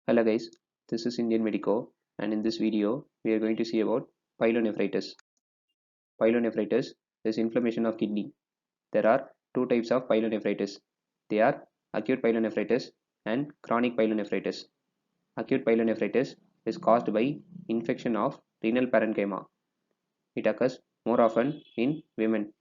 Hello guys, this is Indian Medico, and in this video we are going to see about pyelonephritis. Pyelonephritis is inflammation of kidney. There are two types of pyelonephritis. They are acute pyelonephritis and chronic pyelonephritis. Acute pyelonephritis is caused by infection of renal parenchyma. It occurs more often in women.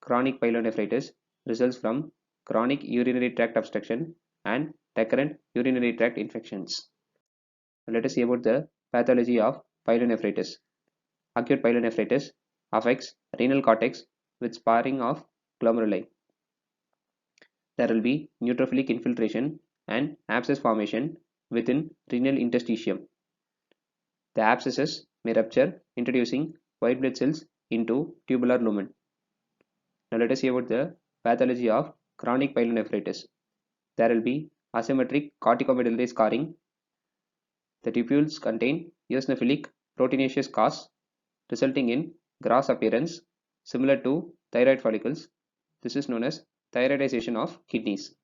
Chronic pyelonephritis results from chronic urinary tract obstruction and recurrent urinary tract infections. Let us see about the pathology of pyelonephritis. Acute pyelonephritis affects renal cortex with sparring of glomeruli. There will be neutrophilic infiltration and abscess formation within renal interstitium. The abscesses may rupture, introducing white blood cells into tubular lumen. Now let us see about the pathology of chronic pyelonephritis. There will be asymmetric corticomedullary scarring. The tubules contain eosinophilic proteinaceous cause, resulting in gross appearance similar to thyroid follicles. This is known as thyroidization of kidneys.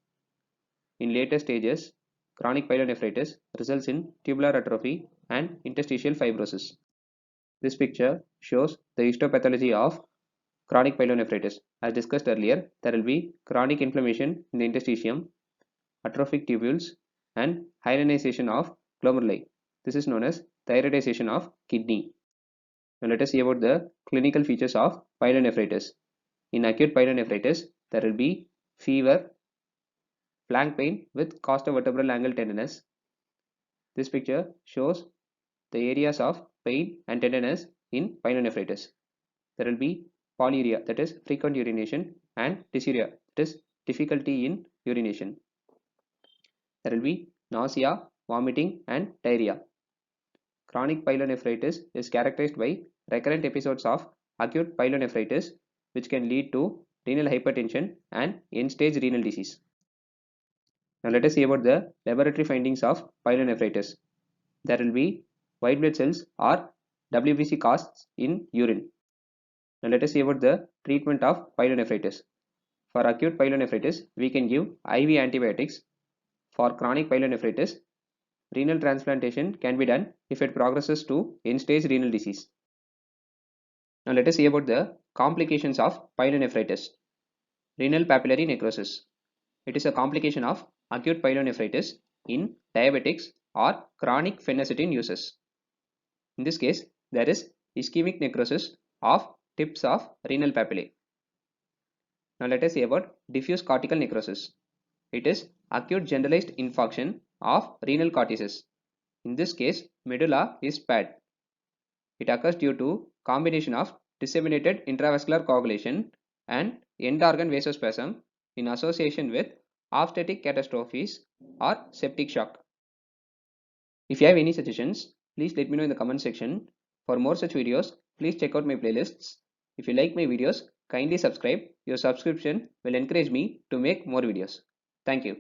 In later stages, chronic pyelonephritis results in tubular atrophy and interstitial fibrosis. This picture shows the histopathology of chronic pyelonephritis. As discussed earlier, there will be chronic inflammation in the interstitium, atrophic tubules, and hyalinization of glomeruli. This is known as thyroidization of kidney. Now let us see about the clinical features of pyelonephritis. In acute pyelonephritis, there will be fever, flank pain with costovertebral angle tenderness. This picture shows the areas of pain and tenderness in pyelonephritis. There will be polyuria, that is frequent urination, and dysuria, that is difficulty in urination. There will be nausea, vomiting, and diarrhea. Chronic pyelonephritis is characterized by recurrent episodes of acute pyelonephritis, which can lead to renal hypertension and end-stage renal disease. Now let us see about the laboratory findings of pyelonephritis. There will be white blood cells or WBC casts in urine. Now let us see about the treatment of pyelonephritis. For acute pyelonephritis, we can give IV antibiotics. For chronic pyelonephritis, renal transplantation can be done if it progresses to end-stage renal disease. Now let us see about the complications of pyelonephritis. Renal papillary necrosis. It is a complication of acute pyelonephritis in diabetics or chronic phenacetin users. In this case, there is ischemic necrosis of tips of renal papillae. Now let us see about diffuse cortical necrosis. It is acute generalized infarction of renal cortices. In this case, medulla is spared. It occurs due to combination of disseminated intravascular coagulation and end organ vasospasm in association with obstetric catastrophes or septic shock. If you have any suggestions, please let me know in the comment section. For more such videos, please check out my playlists. If you like my videos, kindly subscribe. Your subscription will encourage me to make more videos. Thank you.